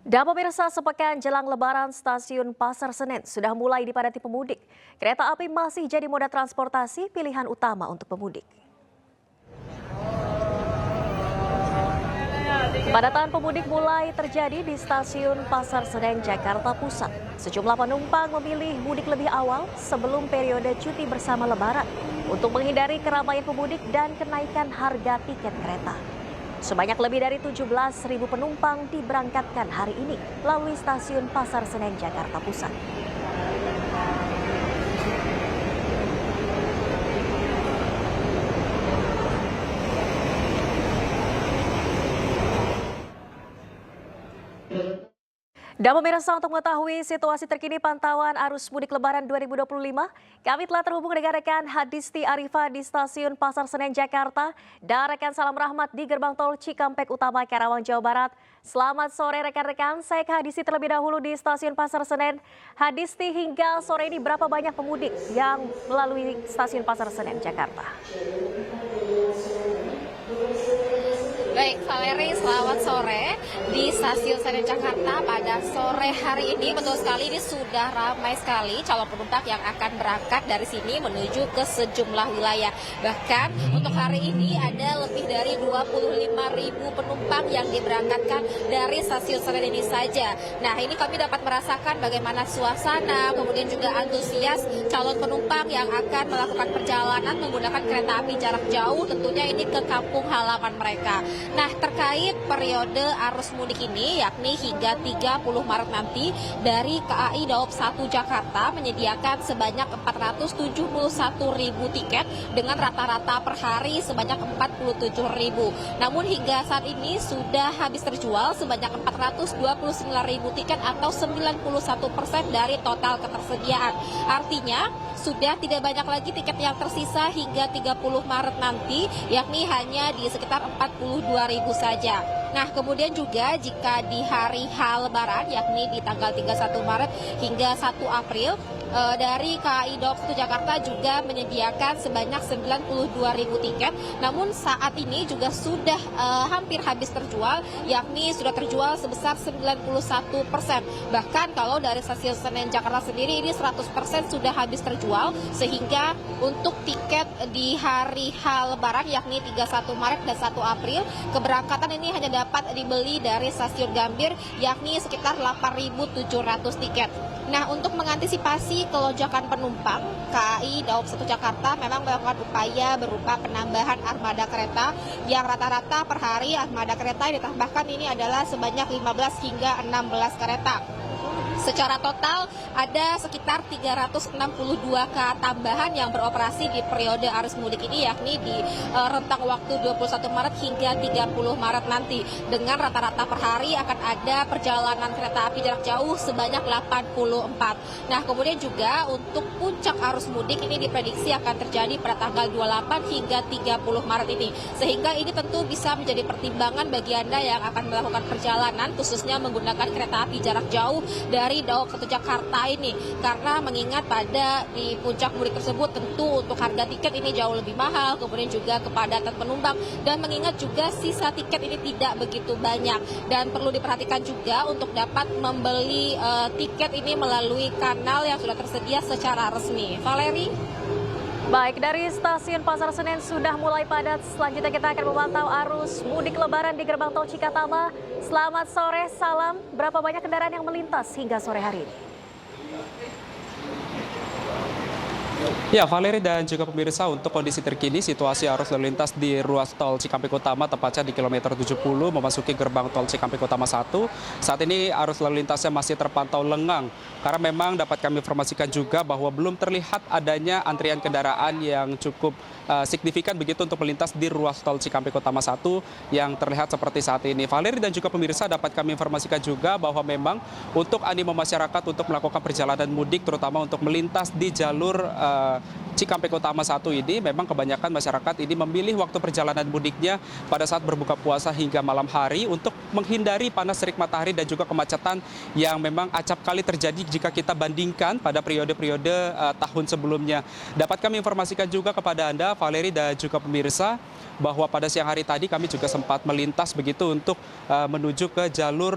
Dan pemirsa, sepekan jelang Lebaran, stasiun Pasar Senen sudah mulai dipadati pemudik. Kereta api masih jadi moda transportasi pilihan utama untuk pemudik. Kepadatan pemudik mulai terjadi di stasiun Pasar Senen, Jakarta Pusat. Sejumlah penumpang memilih mudik lebih awal sebelum periode cuti bersama Lebaran untuk menghindari keramaian pemudik dan kenaikan harga tiket kereta. Sebanyak lebih dari 17.000 penumpang diberangkatkan hari ini melalui stasiun Pasar Senen, Jakarta Pusat. Dan pemirsa, untuk mengetahui situasi terkini pantauan arus mudik Lebaran 2025, kami telah terhubung dengan rekan Hadisti Arifa di stasiun Pasar Senen, Jakarta, dan rekan Salam Rahmat di gerbang tol Cikampek Utama, Karawang, Jawa Barat. Selamat sore rekan-rekan, saya ke Hadisti terlebih dahulu di stasiun Pasar Senen. Hadisti, hingga sore ini berapa banyak pemudik yang melalui stasiun Pasar Senen, Jakarta? Baik, Valeri, selamat sore di Stasiun Senen Jakarta pada sore hari ini. Betul sekali, ini sudah ramai sekali calon penumpang yang akan berangkat dari sini menuju ke sejumlah wilayah. Bahkan untuk hari ini ada lebih dari 25.000 penumpang yang diberangkatkan dari Stasiun Senen ini saja. Nah, ini kami dapat merasakan bagaimana suasana, kemudian juga antusias calon penumpang yang akan melakukan perjalanan menggunakan kereta api jarak jauh, tentunya ini ke kampung halaman mereka. Nah, terkait periode arus mudik ini, yakni hingga 30 Maret nanti, dari KAI Daob 1 Jakarta menyediakan sebanyak 471.000 tiket dengan rata-rata per hari sebanyak 47.000. Namun hingga saat ini sudah habis terjual sebanyak 429.000 tiket atau 91% dari total ketersediaan. Artinya, sudah tidak banyak lagi tiket yang tersisa hingga 30 Maret nanti, yakni hanya di sekitar 42.000 saja. Nah, kemudian juga jika di hari H Lebaran, yakni di tanggal 31 Maret hingga 1 April, dari KAI Daob 1 Jakarta juga menyediakan sebanyak 92.000 tiket. Namun saat ini juga sudah hampir habis terjual, yakni sudah terjual sebesar 91%. Bahkan kalau dari Stasiun Senen Jakarta sendiri ini 100% sudah habis terjual, sehingga untuk tiket di hari H Lebaran yakni 31 Maret dan 1 April, keberangkatan ini hanya dapat dibeli dari Stasiun Gambir, yakni sekitar 8.700 tiket. Nah, untuk mengantisipasi kelonjakan penumpang, KAI Daob 1 Jakarta memang melakukan upaya berupa penambahan armada kereta yang rata-rata per hari armada kereta yang ditambahkan ini adalah sebanyak 15 hingga 16 kereta. Secara total ada sekitar 362 KA tambahan yang beroperasi di periode arus mudik ini, yakni di rentang waktu 21 Maret hingga 30 Maret nanti. Dengan rata-rata per hari akan ada perjalanan kereta api jarak jauh sebanyak 84. Nah, kemudian juga untuk puncak arus mudik ini diprediksi akan terjadi pada tanggal 28 hingga 30 Maret ini. Sehingga ini tentu bisa menjadi pertimbangan bagi Anda yang akan melakukan perjalanan, khususnya menggunakan kereta api jarak jauh dari Daob 1 Jakarta ini, karena mengingat pada di puncak mudik tersebut tentu untuk harga tiket ini jauh lebih mahal, kemudian juga kepadatan penumpang, dan mengingat juga sisa tiket ini tidak begitu banyak, dan perlu diperhatikan juga untuk dapat membeli tiket ini melalui kanal yang sudah tersedia secara resmi. Valeri. Baik, dari stasiun Pasar Senen sudah mulai padat. Selanjutnya kita akan memantau arus mudik Lebaran di gerbang tol Cikatama. Selamat sore, Salam. Berapa banyak kendaraan yang melintas hingga sore hari ini? Ya, Valeri dan juga pemirsa, untuk kondisi terkini situasi arus lalu lintas di ruas tol Cikampek Utama tepatnya di kilometer 70 memasuki gerbang tol Cikampek Utama 1. Saat ini arus lalu lintasnya masih terpantau lengang karena memang dapat kami informasikan juga bahwa belum terlihat adanya antrian kendaraan yang cukup signifikan begitu untuk melintas di ruas tol Cikampek Utama 1 yang terlihat seperti saat ini. Valeri dan juga pemirsa, dapat kami informasikan juga bahwa memang untuk animo masyarakat untuk melakukan perjalanan mudik terutama untuk melintas di jalur Cikampek Utama 1 ini memang kebanyakan masyarakat ini memilih waktu perjalanan mudiknya pada saat berbuka puasa hingga malam hari untuk menghindari panas terik matahari dan juga kemacetan yang memang acap kali terjadi jika kita bandingkan pada periode-periode tahun sebelumnya. Dapat kami informasikan juga kepada Anda, Valeri dan juga pemirsa, bahwa pada siang hari tadi kami juga sempat melintas begitu untuk menuju ke jalur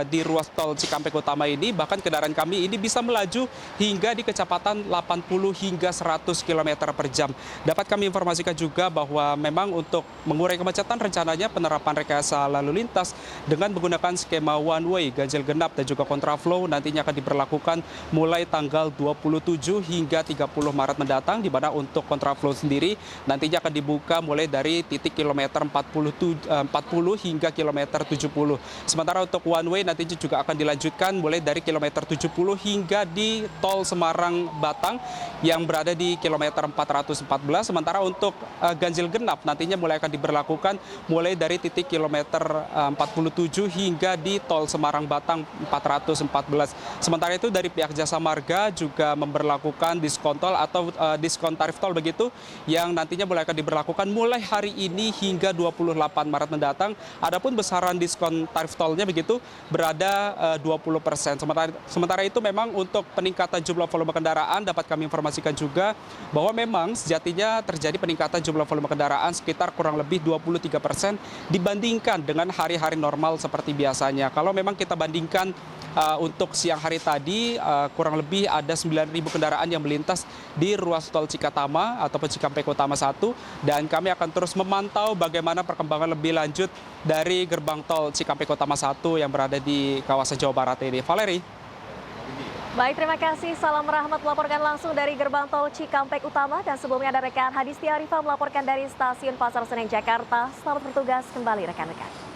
di ruas tol Cikampek Utama ini. Bahkan kendaraan kami ini bisa melaju hingga di kecepatan 80 hingga 100 km per jam. Dapat kami informasikan juga bahwa memang untuk mengurai kemacetan rencananya penerapan rekayasa lalu lintas dengan menggunakan skema one way, ganjil genap dan juga kontraflow nantinya akan diberlakukan mulai tanggal 27 hingga 30 Maret mendatang, di mana untuk kontraflow sendiri nantinya akan dibuka mulai dari titik kilometer 40 hingga kilometer 70. Sementara untuk one way nantinya juga akan dilanjutkan mulai dari kilometer 70 hingga di tol Semarang-Batang yang berada di kilometer 414. Sementara untuk ganjil genap nantinya mulai akan diberlakukan mulai dari titik kilometer 47 hingga di tol Semarang-Batang 414. Sementara itu dari pihak Jasa Marga juga memberlakukan diskon tol atau diskon tarif tol begitu yang nantinya mulai akan diberlakukan mulai hari ini hingga 28 Maret mendatang. Adapun besaran diskon tarif tolnya begitu berada 20%. Sementara itu memang untuk peningkatan jumlah volume kendaraan dapat kami informasikan juga bahwa memang sejatinya terjadi peningkatan jumlah volume kendaraan sekitar kurang lebih 23% dibandingkan dengan hari-hari normal seperti biasanya. Kalau memang kita bandingkan untuk siang hari tadi kurang lebih ada 9.000 kendaraan yang melintas di ruas tol Cikatama ataupun Cikampek Utama 1, dan kami akan terus memantau bagaimana perkembangan lebih lanjut dari gerbang tol Cikampek Utama 1 yang berada di kawasan Jawa Barat ini. Valeri. Baik, terima kasih. Salam Rahmat melaporkan langsung dari gerbang tol Cikampek Utama, dan sebelumnya ada rekan Hadisti Arifah melaporkan dari Stasiun Pasar Senen, Jakarta. Selamat bertugas kembali rekan-rekan.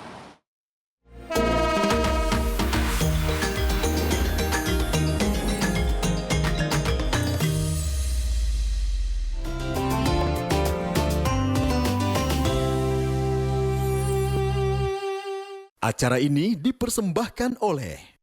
Acara ini dipersembahkan oleh